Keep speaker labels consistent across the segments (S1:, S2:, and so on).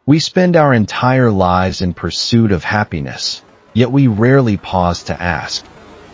S1: We spend our entire lives in pursuit of happiness, yet we rarely pause to ask,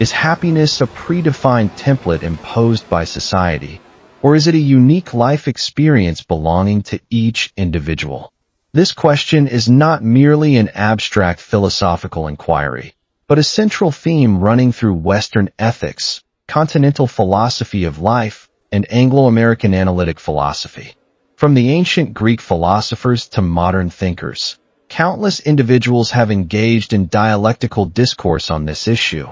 S1: is happiness a predefined template imposed by society, or is it a unique life experience belonging to each individual? This question is not merely an abstract philosophical inquiry, but a central theme running through Western ethics, continental philosophy of life, and Anglo-American analytic philosophy. From the ancient Greek philosophers to modern thinkers, countless individuals have engaged in dialectical discourse on this issue,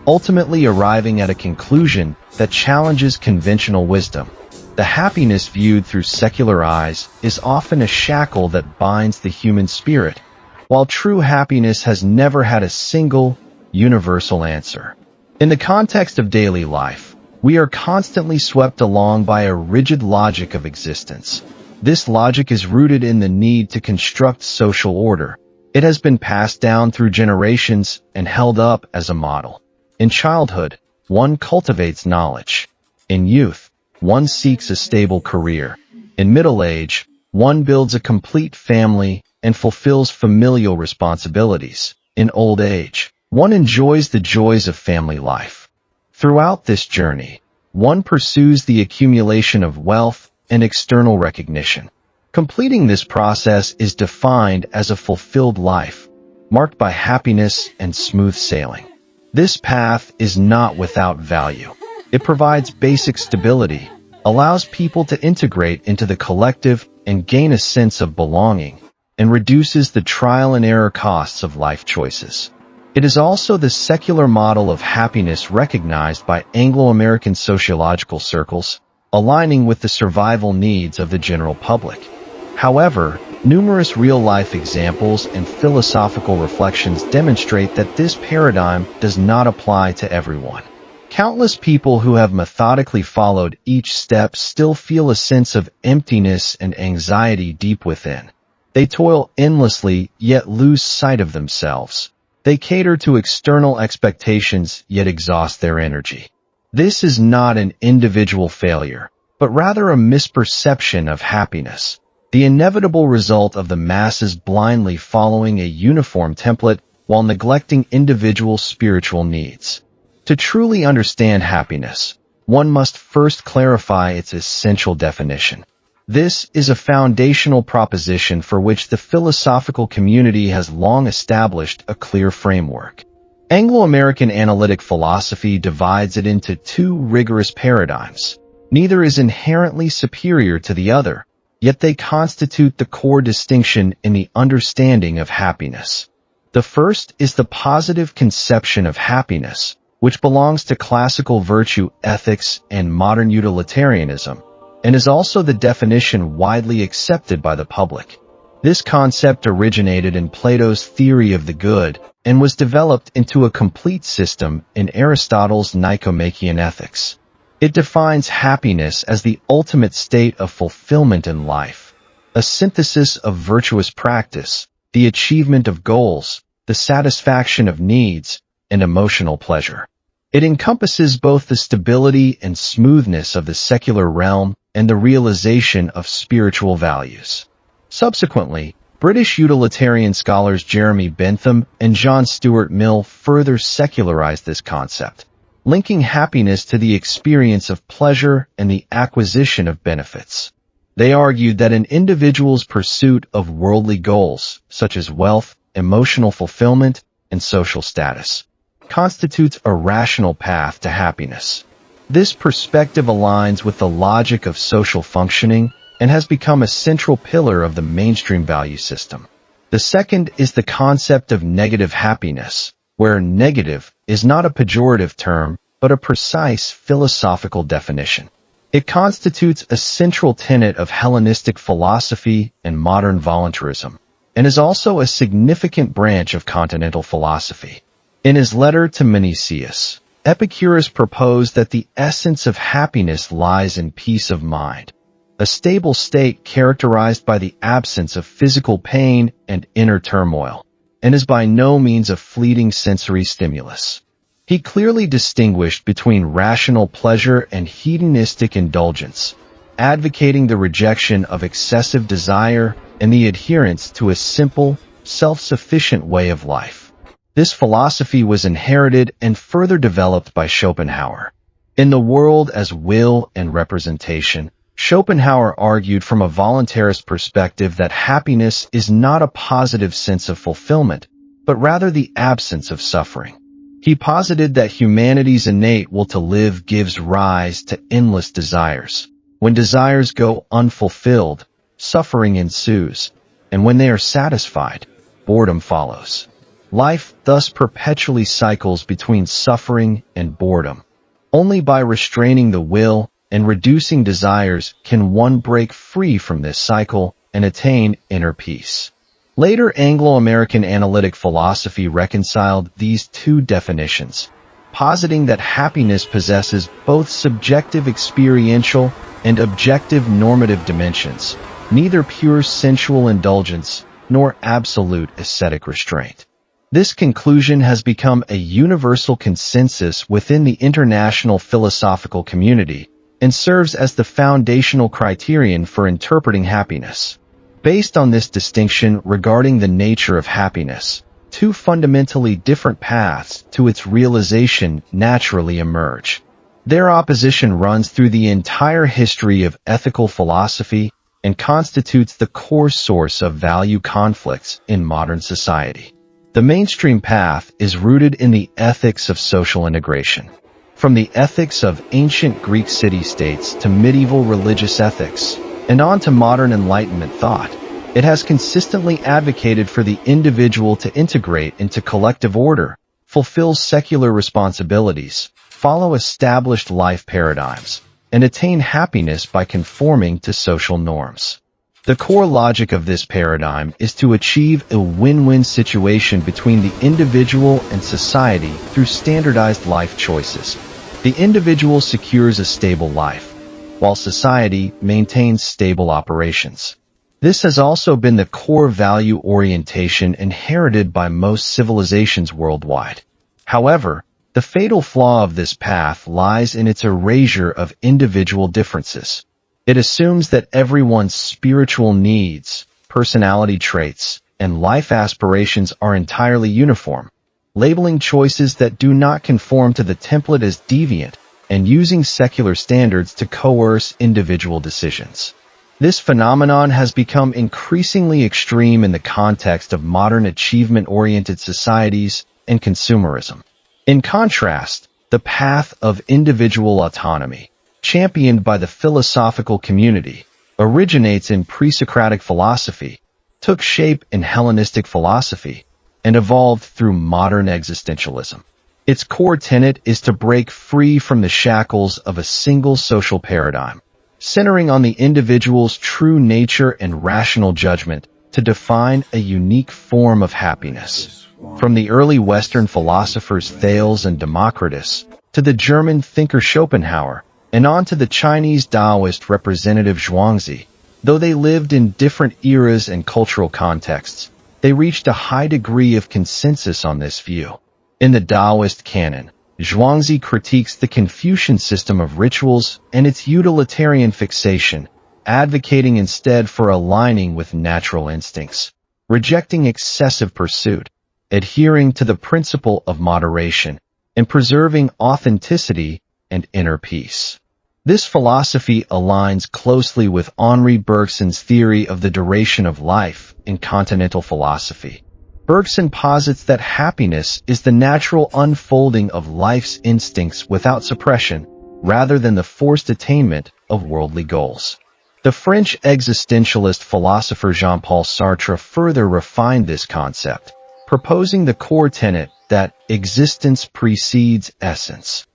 S1: ultimately arriving at a conclusion that challenges conventional wisdom. The happiness viewed through secular eyes is often a shackle that binds the human spirit, while true happiness has never had a single, universal answer. In the context of daily life, we are constantly swept along by a rigid logic of existence. This logic is rooted in the need to construct social order. It has been passed down through generations and held up as a model. In childhood, one cultivates knowledge. In youth, one seeks a stable career. In middle age, one builds a complete family and fulfills familial responsibilities. In old age, one enjoys the joys of family life. Throughout this journey, one pursues the accumulation of wealth and external recognition. Completing this process is defined as a fulfilled life, marked by happiness and smooth sailing. This path is not without value. It provides basic stability, allows people to integrate into the collective and gain a sense of belonging, and reduces the trial and error costs of life choices. It is also the secular model of happiness recognized by Anglo-American sociological circles, aligning with the survival needs of the general public. However, numerous real-life examples and philosophical reflections demonstrate that this paradigm does not apply to everyone. Countless people who have methodically followed each step still feel a sense of emptiness and anxiety deep within. They toil endlessly, yet lose sight of themselves. They cater to external expectations, yet exhaust their energy. This is not an individual failure, but rather a misperception of happiness, the inevitable result of the masses blindly following a uniform template while neglecting individual spiritual needs. To truly understand happiness, one must first clarify its essential definition. This is a foundational proposition for which the philosophical community has long established a clear framework. Anglo-American analytic philosophy divides it into two rigorous paradigms. Neither is inherently superior to the other, yet they constitute the core distinction in the understanding of happiness. The first is the positive conception of happiness, which belongs to classical virtue ethics and modern utilitarianism, and is also the definition widely accepted by the public. This concept originated in Plato's theory of the good and was developed into a complete system in Aristotle's Nicomachean Ethics. It defines happiness as the ultimate state of fulfillment in life, a synthesis of virtuous practice, the achievement of goals, the satisfaction of needs, and emotional pleasure. It encompasses both the stability and smoothness of the secular realm and the realization of spiritual values. Subsequently, British utilitarian scholars Jeremy Bentham and John Stuart Mill further secularized this concept, linking happiness to the experience of pleasure and the acquisition of benefits. They argued that an individual's pursuit of worldly goals, such as wealth, emotional fulfillment, and social status, constitutes a rational path to happiness. This perspective aligns with the logic of social functioning and has become a central pillar of the mainstream value system. The second is the concept of negative happiness, where negative is not a pejorative term, but a precise philosophical definition. It constitutes a central tenet of Hellenistic philosophy and modern voluntarism, and is also a significant branch of continental philosophy. In his letter to Menicius, Epicurus proposed that the essence of happiness lies in peace of mind, a stable state characterized by the absence of physical pain and inner turmoil, and is by no means a fleeting sensory stimulus. He clearly distinguished between rational pleasure and hedonistic indulgence, advocating the rejection of excessive desire and the adherence to a simple, self-sufficient way of life. This philosophy was inherited and further developed by Schopenhauer. In The World as Will and Representation, Schopenhauer argued from a voluntarist perspective that happiness is not a positive sense of fulfillment, but rather the absence of suffering. He posited that humanity's innate will to live gives rise to endless desires. When desires go unfulfilled, suffering ensues, and when they are satisfied, boredom follows. Life thus perpetually cycles between suffering and boredom. Only by restraining the will and reducing desires can one break free from this cycle and attain inner peace. Later Anglo-American analytic philosophy reconciled these two definitions, positing that happiness possesses both subjective experiential and objective normative dimensions, neither pure sensual indulgence nor absolute ascetic restraint. This conclusion has become a universal consensus within the international philosophical community and serves as the foundational criterion for interpreting happiness. Based on this distinction regarding the nature of happiness, two fundamentally different paths to its realization naturally emerge. Their opposition runs through the entire history of ethical philosophy and constitutes the core source of value conflicts in modern society. The mainstream path is rooted in the ethics of social integration. From the ethics of ancient Greek city-states to medieval religious ethics, and on to modern Enlightenment thought, it has consistently advocated for the individual to integrate into collective order, fulfill secular responsibilities, follow established life paradigms, and attain happiness by conforming to social norms. The core logic of this paradigm is to achieve a win-win situation between the individual and society through standardized life choices. The individual secures a stable life, while society maintains stable operations. This has also been the core value orientation inherited by most civilizations worldwide. However, the fatal flaw of this path lies in its erasure of individual differences. It assumes that everyone's spiritual needs, personality traits, and life aspirations are entirely uniform, labeling choices that do not conform to the template as deviant and using secular standards to coerce individual decisions. This phenomenon has become increasingly extreme in the context of modern achievement-oriented societies and consumerism. In contrast, the path of individual autonomy, championed by the philosophical community, originates in pre-Socratic philosophy, took shape in Hellenistic philosophy, and evolved through modern existentialism. Its core tenet is to break free from the shackles of a single social paradigm, centering on the individual's true nature and rational judgment to define a unique form of happiness. From the early Western philosophers Thales and Democritus, to the German thinker Schopenhauer, and on to the Chinese Taoist representative Zhuangzi, though they lived in different eras and cultural contexts, they reached a high degree of consensus on this view. In the Taoist canon, Zhuangzi critiques the Confucian system of rituals and its utilitarian fixation, advocating instead for aligning with natural instincts, rejecting excessive pursuit, adhering to the principle of moderation, and preserving authenticity and inner peace. This philosophy aligns closely with Henri Bergson's theory of the duration of life in continental philosophy. Bergson posits that happiness is the natural unfolding of life's instincts without suppression, rather than the forced attainment of worldly goals. The French existentialist philosopher Jean-Paul Sartre further refined this concept, proposing the core tenet that existence precedes essence.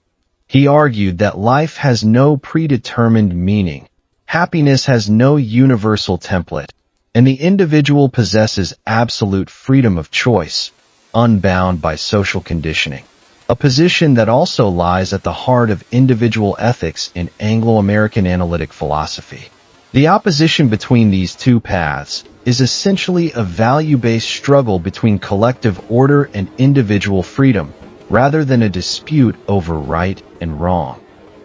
S1: He argued that life has no predetermined meaning, happiness has no universal template, and the individual possesses absolute freedom of choice, unbound by social conditioning, a position that also lies at the heart of individual ethics in Anglo-American analytic philosophy. The opposition between these two paths is essentially a value-based struggle between collective order and individual freedom, rather than a dispute over right and wrong.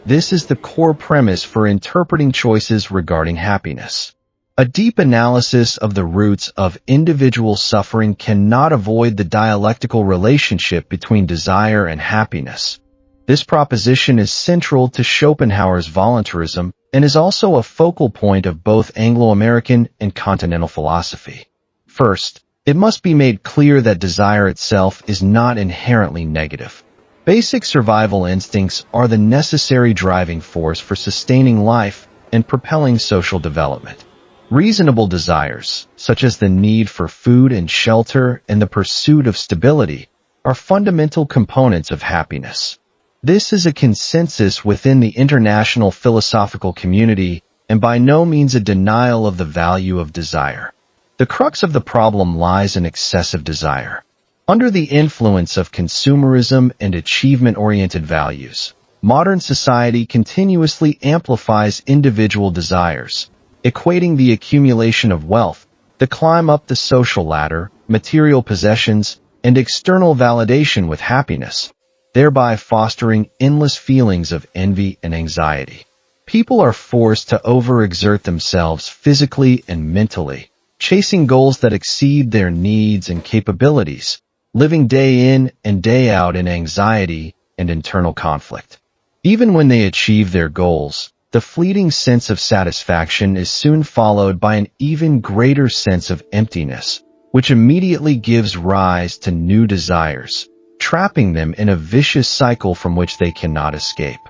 S1: This is the core premise for interpreting choices regarding happiness. A deep analysis of the roots of individual suffering cannot avoid the dialectical relationship between desire and happiness. This proposition is central to Schopenhauer's voluntarism and is also a focal point of both Anglo-American and continental philosophy. First, it must be made clear that desire itself is not inherently negative. Basic survival instincts are the necessary driving force for sustaining life and propelling social development. Reasonable desires, such as the need for food and shelter and the pursuit of stability, are fundamental components of happiness. This is a consensus within the international philosophical community and by no means a denial of the value of desire. The crux of the problem lies in excessive desire. Under the influence of consumerism and achievement-oriented values, modern society continuously amplifies individual desires, equating the accumulation of wealth, the climb up the social ladder, material possessions, and external validation with happiness, thereby fostering endless feelings of envy and anxiety. People are forced to overexert themselves physically and mentally, chasing goals that exceed their needs and capabilities, living day in and day out in anxiety and internal conflict. Even when they achieve their goals, the fleeting sense of satisfaction is soon followed by an even greater sense of emptiness, which immediately gives rise to new desires, trapping them in a vicious cycle from which they cannot escape.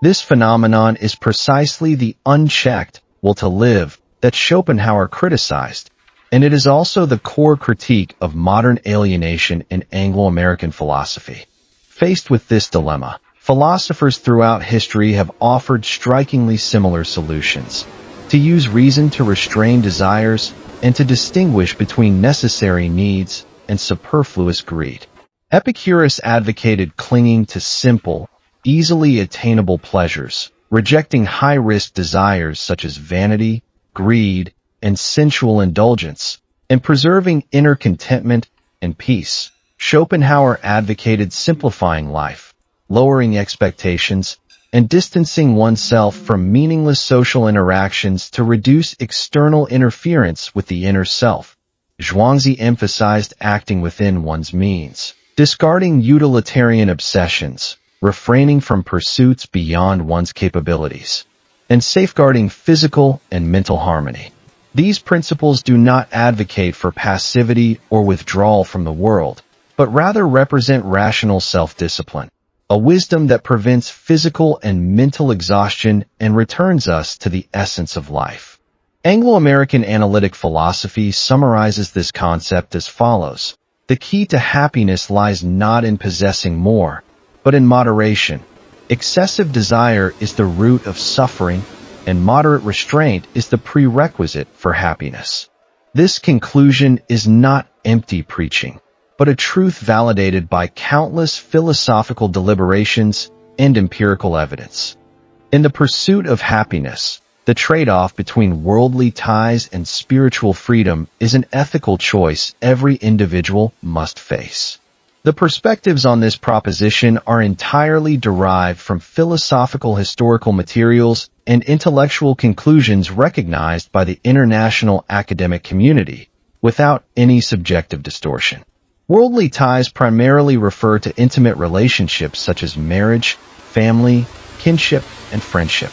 S1: This phenomenon is precisely the unchecked will to live that Schopenhauer criticized, and it is also the core critique of modern alienation in Anglo-American philosophy. Faced with this dilemma, philosophers throughout history have offered strikingly similar solutions: to use reason to restrain desires and to distinguish between necessary needs and superfluous greed. Epicurus advocated clinging to simple, easily attainable pleasures, rejecting high-risk desires such as vanity, greed, and sensual indulgence, and preserving inner contentment and peace. Schopenhauer advocated simplifying life, lowering expectations, and distancing oneself from meaningless social interactions to reduce external interference with the inner self. Zhuangzi emphasized acting within one's means, discarding utilitarian obsessions, refraining from pursuits beyond one's capabilities, and safeguarding physical and mental harmony. These principles do not advocate for passivity or withdrawal from the world, but rather represent rational self-discipline, a wisdom that prevents physical and mental exhaustion and returns us to the essence of life. Anglo-American analytic philosophy summarizes this concept as follows: the key to happiness lies not in possessing more, but in moderation. Excessive desire is the root of suffering, and moderate restraint is the prerequisite for happiness. This conclusion is not empty preaching, but a truth validated by countless philosophical deliberations and empirical evidence. In the pursuit of happiness, the trade-off between worldly ties and spiritual freedom is an ethical choice every individual must face. The perspectives on this proposition are entirely derived from philosophical historical materials and intellectual conclusions recognized by the international academic community, without any subjective distortion. Worldly ties primarily refer to intimate relationships such as marriage, family, kinship, and friendship.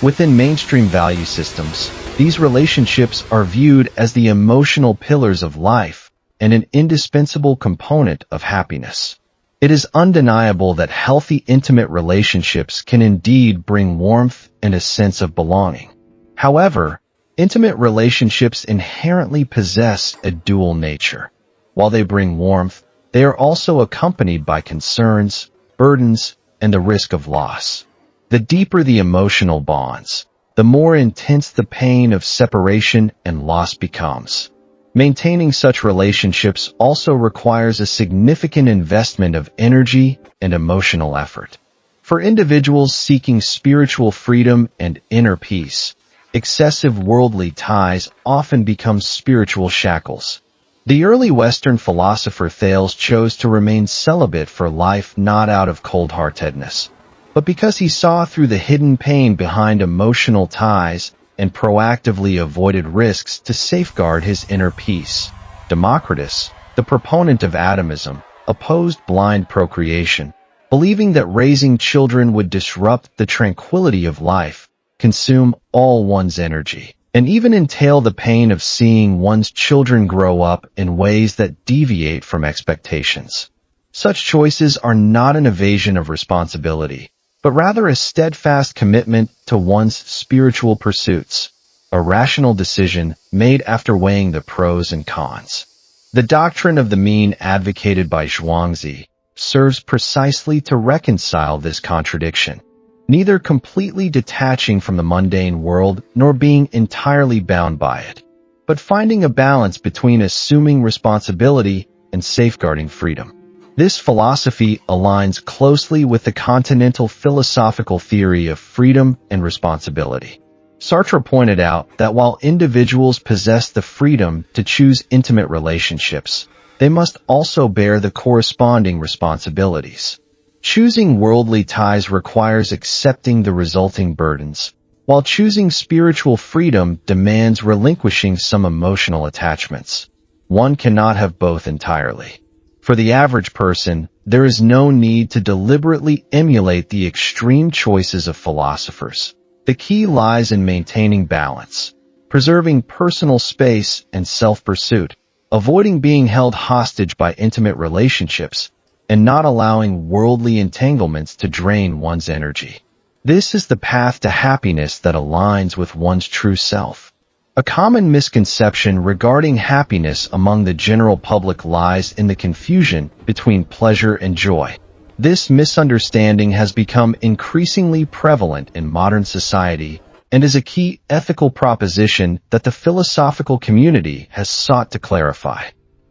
S1: Within mainstream value systems, these relationships are viewed as the emotional pillars of life and an indispensable component of happiness. It is undeniable that healthy intimate relationships can indeed bring warmth and a sense of belonging. However, intimate relationships inherently possess a dual nature. While they bring warmth, they are also accompanied by concerns, burdens, and the risk of loss. The deeper the emotional bonds, the more intense the pain of separation and loss becomes. Maintaining such relationships also requires a significant investment of energy and emotional effort. For individuals seeking spiritual freedom and inner peace, excessive worldly ties often become spiritual shackles. The early Western philosopher Thales chose to remain celibate for life, not out of cold-heartedness, but because he saw through the hidden pain behind emotional ties and proactively avoided risks to safeguard his inner peace. Democritus, the proponent of atomism, opposed blind procreation, believing that raising children would disrupt the tranquility of life, consume all one's energy, and even entail the pain of seeing one's children grow up in ways that deviate from expectations. Such choices are not an evasion of responsibility, but rather a steadfast commitment to one's spiritual pursuits, a rational decision made after weighing the pros and cons. The doctrine of the mean advocated by Zhuangzi serves precisely to reconcile this contradiction, neither completely detaching from the mundane world nor being entirely bound by it, but finding a balance between assuming responsibility and safeguarding freedom. This philosophy aligns closely with the continental philosophical theory of freedom and responsibility. Sartre pointed out that while individuals possess the freedom to choose intimate relationships, they must also bear the corresponding responsibilities. Choosing worldly ties requires accepting the resulting burdens, while choosing spiritual freedom demands relinquishing some emotional attachments. One cannot have both entirely. For the average person, there is no need to deliberately emulate the extreme choices of philosophers. The key lies in maintaining balance, preserving personal space and self-pursuit, avoiding being held hostage by intimate relationships, and not allowing worldly entanglements to drain one's energy. This is the path to happiness that aligns with one's true self. A common misconception regarding happiness among the general public lies in the confusion between pleasure and joy. This misunderstanding has become increasingly prevalent in modern society and is a key ethical proposition that the philosophical community has sought to clarify.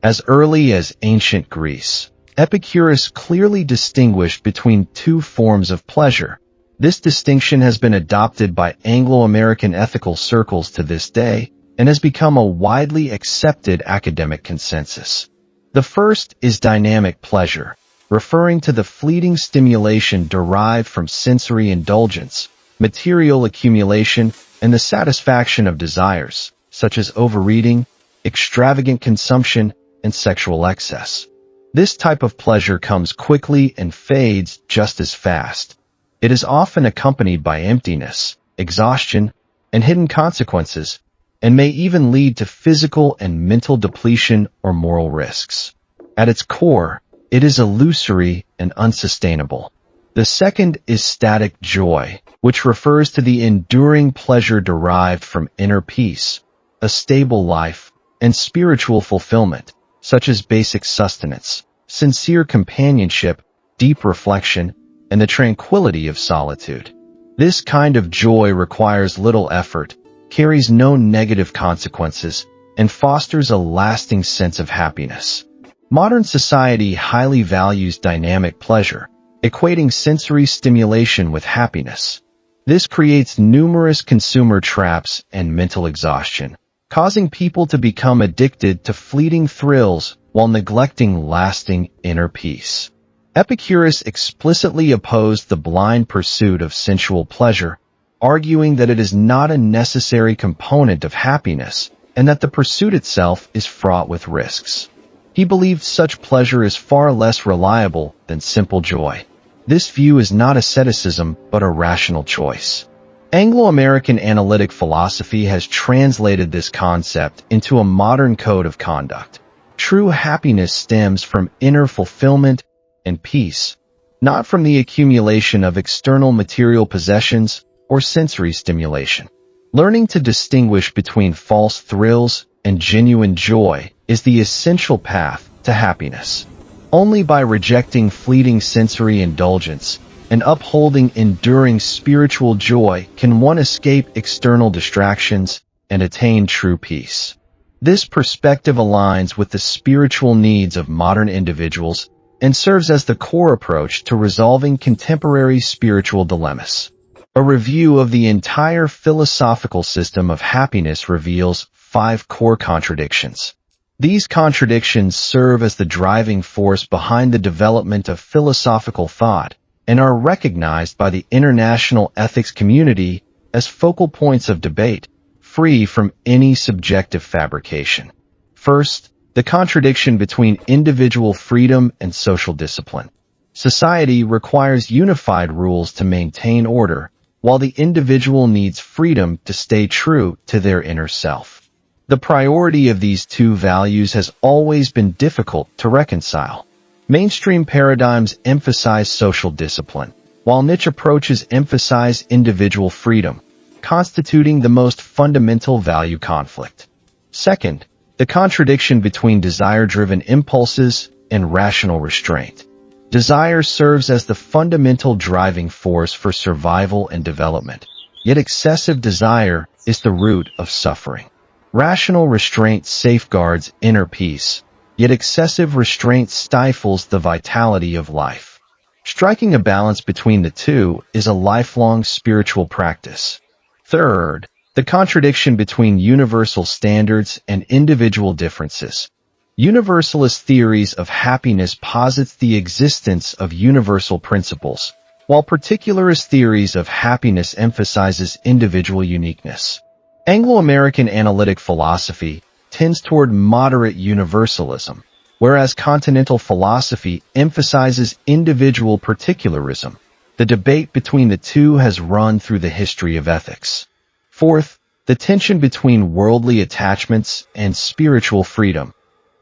S1: As early as ancient Greece, Epicurus clearly distinguished between two forms of pleasure. This distinction has been adopted by Anglo-American ethical circles to this day and has become a widely accepted academic consensus. The first is dynamic pleasure, referring to the fleeting stimulation derived from sensory indulgence, material accumulation, and the satisfaction of desires, such as overeating, extravagant consumption, and sexual excess. This type of pleasure comes quickly and fades just as fast. It is often accompanied by emptiness, exhaustion, and hidden consequences, and may even lead to physical and mental depletion or moral risks. At its core, it is illusory and unsustainable. The second is static joy, which refers to the enduring pleasure derived from inner peace, a stable life, and spiritual fulfillment, such as basic sustenance, sincere companionship, deep reflection, and the tranquility of solitude. This kind of joy requires little effort, carries no negative consequences, and fosters a lasting sense of happiness. Modern society highly values dynamic pleasure, equating sensory stimulation with happiness. This creates numerous consumer traps and mental exhaustion, causing people to become addicted to fleeting thrills while neglecting lasting inner peace. Epicurus explicitly opposed the blind pursuit of sensual pleasure, arguing that it is not a necessary component of happiness and that the pursuit itself is fraught with risks. He believed such pleasure is far less reliable than simple joy. This view is not asceticism, but a rational choice. Anglo-American analytic philosophy has translated this concept into a modern code of conduct. True happiness stems from inner fulfillment and peace, not from the accumulation of external material possessions or sensory stimulation. Learning to distinguish between false thrills and genuine joy is the essential path to happiness. Only by rejecting fleeting sensory indulgence and upholding enduring spiritual joy can one escape external distractions and attain true peace. This perspective aligns with the spiritual needs of modern individuals and serves as the core approach to resolving contemporary spiritual dilemmas. A review of the entire philosophical system of happiness reveals 5 core contradictions. These contradictions serve as the driving force behind the development of philosophical thought and are recognized by the international ethics community as focal points of debate, free from any subjective fabrication. First, the contradiction between individual freedom and social discipline. Society requires unified rules to maintain order, while the individual needs freedom to stay true to their inner self. The priority of these two values has always been difficult to reconcile. Mainstream paradigms emphasize social discipline, while niche approaches emphasize individual freedom, constituting the most fundamental value conflict. Second, the contradiction between desire-driven impulses and rational restraint. Desire serves as the fundamental driving force for survival and development, yet excessive desire is the root of suffering. Rational restraint safeguards inner peace, yet excessive restraint stifles the vitality of life. Striking a balance between the two is a lifelong spiritual practice. Third, the contradiction between universal standards and individual differences. Universalist theories of happiness posits the existence of universal principles, while particularist theories of happiness emphasizes individual uniqueness. Anglo-American analytic philosophy tends toward moderate universalism, whereas continental philosophy emphasizes individual particularism. The debate between the two has run through the history of ethics. Fourth, the tension between worldly attachments and spiritual freedom.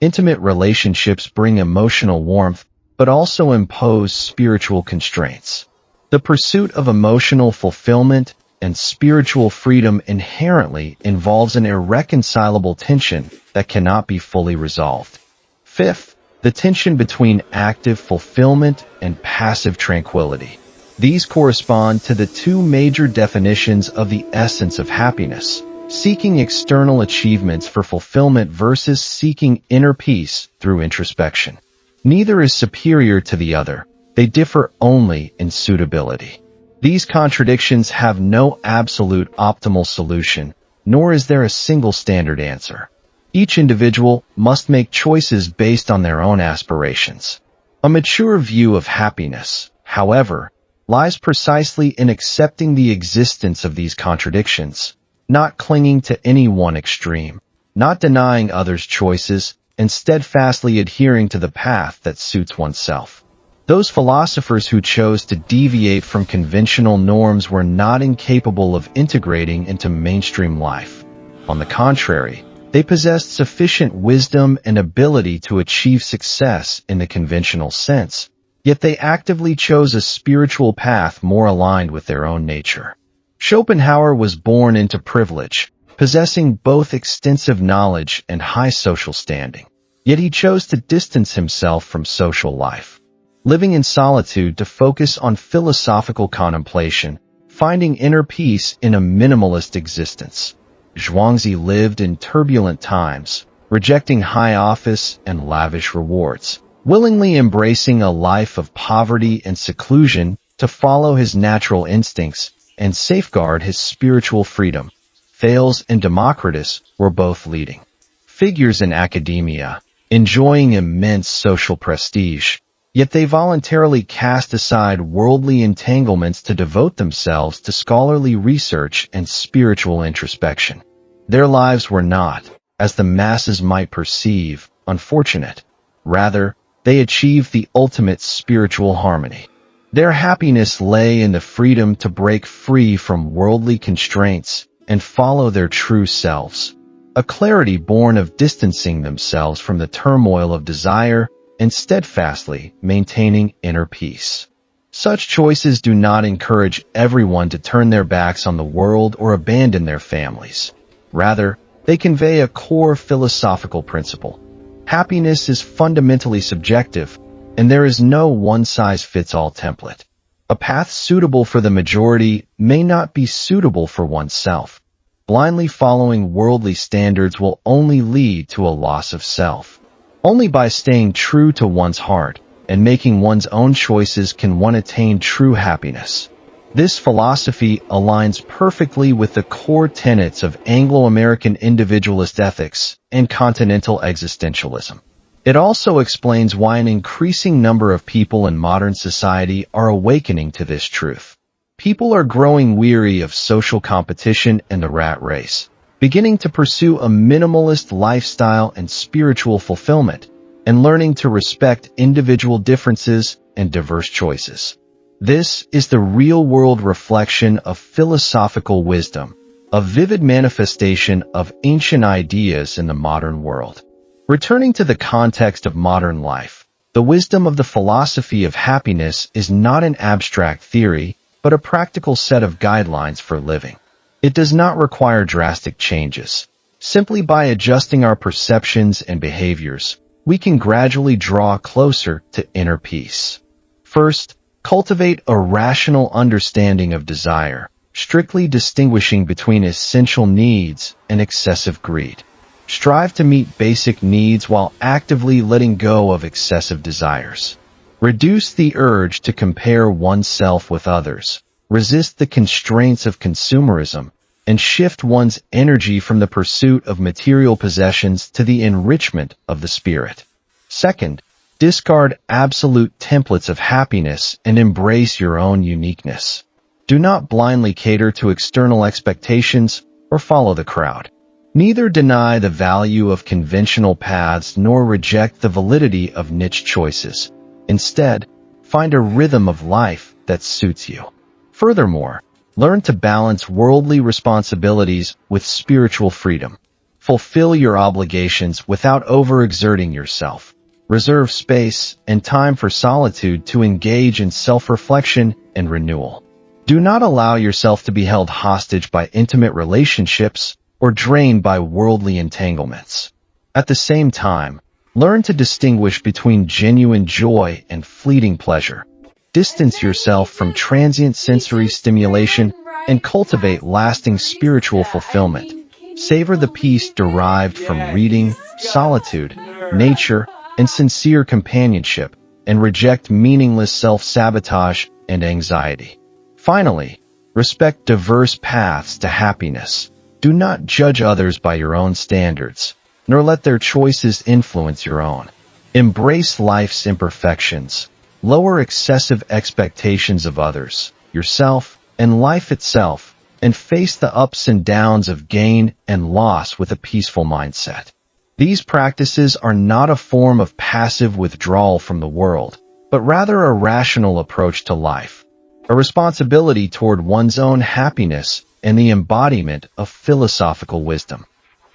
S1: Intimate relationships bring emotional warmth, but also impose spiritual constraints. The pursuit of emotional fulfillment and spiritual freedom inherently involves an irreconcilable tension that cannot be fully resolved. Fifth, the tension between active fulfillment and passive tranquility. These correspond to the two major definitions of the essence of happiness, seeking external achievements for fulfillment versus seeking inner peace through introspection. Neither is superior to the other. They differ only in suitability. These contradictions have no absolute optimal solution, nor is there a single standard answer. Each individual must make choices based on their own aspirations. A mature view of happiness, however, lies precisely in accepting the existence of these contradictions, not clinging to any one extreme, not denying others' choices, and steadfastly adhering to the path that suits oneself. Those philosophers who chose to deviate from conventional norms were not incapable of integrating into mainstream life. On the contrary, they possessed sufficient wisdom and ability to achieve success in the conventional sense, yet they actively chose a spiritual path more aligned with their own nature. Schopenhauer was born into privilege, possessing both extensive knowledge and high social standing. Yet he chose to distance himself from social life, living in solitude to focus on philosophical contemplation, finding inner peace in a minimalist existence. Zhuangzi lived in turbulent times, rejecting high office and lavish rewards, willingly embracing a life of poverty and seclusion to follow his natural instincts and safeguard his spiritual freedom. Thales and Democritus were both leading figures in academia, enjoying immense social prestige, yet they voluntarily cast aside worldly entanglements to devote themselves to scholarly research and spiritual introspection. Their lives were not, as the masses might perceive, unfortunate. Rather, they achieved the ultimate spiritual harmony. Their happiness lay in the freedom to break free from worldly constraints and follow their true selves, a clarity born of distancing themselves from the turmoil of desire and steadfastly maintaining inner peace. Such choices do not encourage everyone to turn their backs on the world or abandon their families. Rather, they convey a core philosophical principle. Happiness is fundamentally subjective, and there is no one-size-fits-all template. A path suitable for the majority may not be suitable for oneself. Blindly following worldly standards will only lead to a loss of self. Only by staying true to one's heart and making one's own choices can one attain true happiness. This philosophy aligns perfectly with the core tenets of Anglo-American individualist ethics and continental existentialism. It also explains why an increasing number of people in modern society are awakening to this truth. People are growing weary of social competition and the rat race, beginning to pursue a minimalist lifestyle and spiritual fulfillment, and learning to respect individual differences and diverse choices. This is the real-world reflection of philosophical wisdom, a vivid manifestation of ancient ideas in the modern world. Returning to the context of modern life, the wisdom of the philosophy of happiness is not an abstract theory, but a practical set of guidelines for living. It does not require drastic changes. Simply by adjusting our perceptions and behaviors, we can gradually draw closer to inner peace. First, cultivate a rational understanding of desire, strictly distinguishing between essential needs and excessive greed. Strive to meet basic needs while actively letting go of excessive desires. Reduce the urge to compare oneself with others. Resist the constraints of consumerism, and shift one's energy from the pursuit of material possessions to the enrichment of the spirit. Second, discard absolute templates of happiness and embrace your own uniqueness. Do not blindly cater to external expectations or follow the crowd. Neither deny the value of conventional paths nor reject the validity of niche choices. Instead, find a rhythm of life that suits you. Furthermore, learn to balance worldly responsibilities with spiritual freedom. Fulfill your obligations without overexerting yourself. Reserve space and time for solitude to engage in self-reflection and renewal. Do not allow yourself to be held hostage by intimate relationships or drained by worldly entanglements. At the same time, learn to distinguish between genuine joy and fleeting pleasure. Distance yourself from transient sensory stimulation and cultivate lasting spiritual fulfillment. Savor the peace derived from reading, solitude, nature, and sincere companionship, and reject meaningless self-sabotage and anxiety. Finally, respect diverse paths to happiness. Do not judge others by your own standards, nor let their choices influence your own. Embrace life's imperfections. Lower excessive expectations of others, yourself, and life itself, and face the ups and downs of gain and loss with a peaceful mindset. These practices are not a form of passive withdrawal from the world, but rather a rational approach to life, a responsibility toward one's own happiness and the embodiment of philosophical wisdom.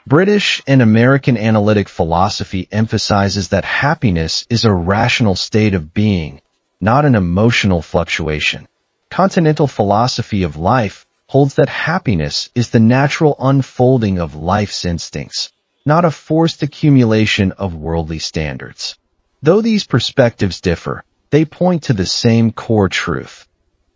S1: British and American analytic philosophy emphasizes that happiness is a rational state of being, not an emotional fluctuation. Continental philosophy of life holds that happiness is the natural unfolding of life's instincts, not a forced accumulation of worldly standards. Though these perspectives differ, they point to the same core truth.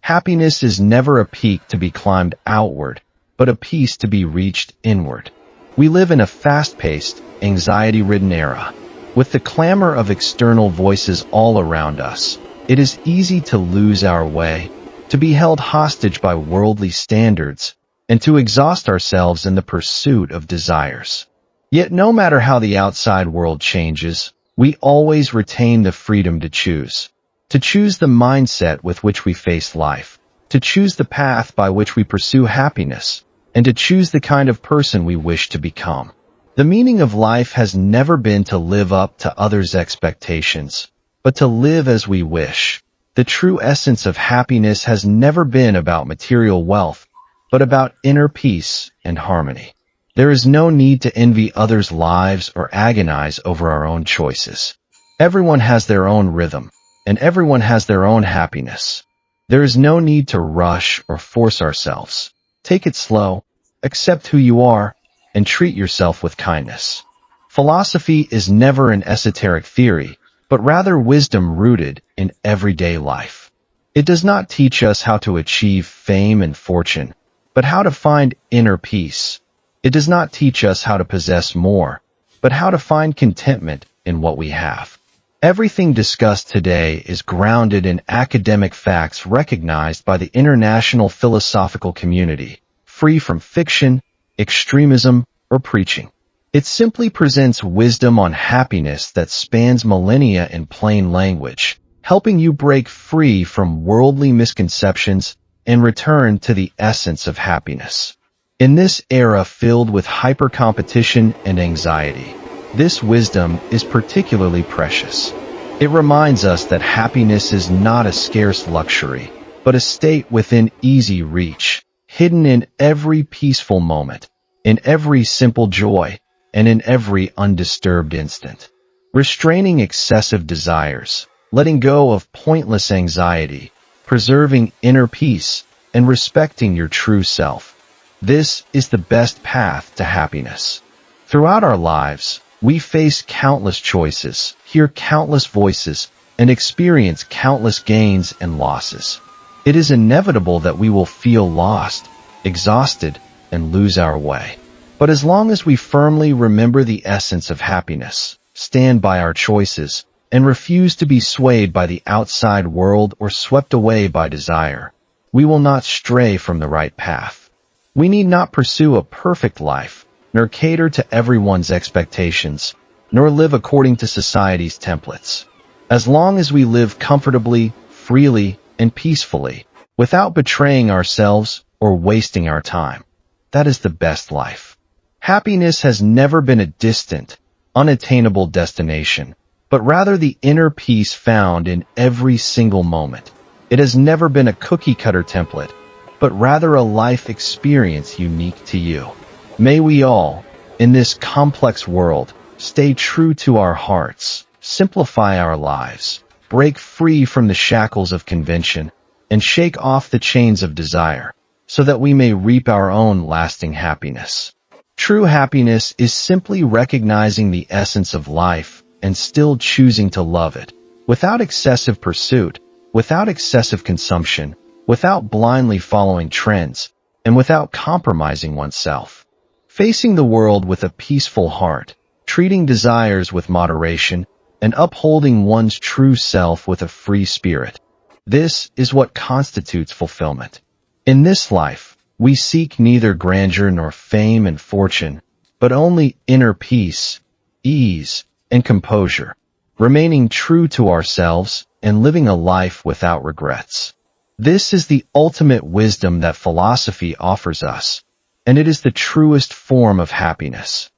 S1: Happiness is never a peak to be climbed outward, but a peace to be reached inward. We live in a fast-paced, anxiety-ridden era. With the clamor of external voices all around us, it is easy to lose our way, to be held hostage by worldly standards, and to exhaust ourselves in the pursuit of desires. Yet no matter how the outside world changes, we always retain the freedom to choose the mindset with which we face life, to choose the path by which we pursue happiness, and to choose the kind of person we wish to become. The meaning of life has never been to live up to others' expectations, but to live as we wish. The true essence of happiness has never been about material wealth, but about inner peace and harmony. There is no need to envy others' lives or agonize over our own choices. Everyone has their own rhythm, and everyone has their own happiness. There is no need to rush or force ourselves. Take it slow, accept who you are, and treat yourself with kindness. Philosophy is never an esoteric theory, but rather wisdom rooted in everyday life. It does not teach us how to achieve fame and fortune, but how to find inner peace. It does not teach us how to possess more, but how to find contentment in what we have. Everything discussed today is grounded in academic facts recognized by the international philosophical community, free from fiction, extremism, or preaching. It simply presents wisdom on happiness that spans millennia in plain language, helping you break free from worldly misconceptions and return to the essence of happiness. In this era filled with hyper-competition and anxiety, this wisdom is particularly precious. It reminds us that happiness is not a scarce luxury, but a state within easy reach, hidden in every peaceful moment, in every simple joy, and in every undisturbed instant. Restraining excessive desires, letting go of pointless anxiety, preserving inner peace, and respecting your true self. This is the best path to happiness. Throughout our lives, we face countless choices, hear countless voices, and experience countless gains and losses. It is inevitable that we will feel lost, exhausted, and lose our way. But as long as we firmly remember the essence of happiness, stand by our choices, and refuse to be swayed by the outside world or swept away by desire, we will not stray from the right path. We need not pursue a perfect life, nor cater to everyone's expectations, nor live according to society's templates. As long as we live comfortably, freely, and peacefully, without betraying ourselves or wasting our time, that is the best life. Happiness has never been a distant, unattainable destination, but rather the inner peace found in every single moment. It has never been a cookie-cutter template, but rather a life experience unique to you. May we all, in this complex world, stay true to our hearts, simplify our lives, break free from the shackles of convention, and shake off the chains of desire, so that we may reap our own lasting happiness. True happiness is simply recognizing the essence of life and still choosing to love it, without excessive pursuit, without excessive consumption, without blindly following trends, and without compromising oneself. Facing the world with a peaceful heart, treating desires with moderation, and upholding one's true self with a free spirit. This is what constitutes fulfillment. In this life, we seek neither grandeur nor fame and fortune, but only inner peace, ease, and composure, remaining true to ourselves and living a life without regrets. This is the ultimate wisdom that philosophy offers us, and it is the truest form of happiness.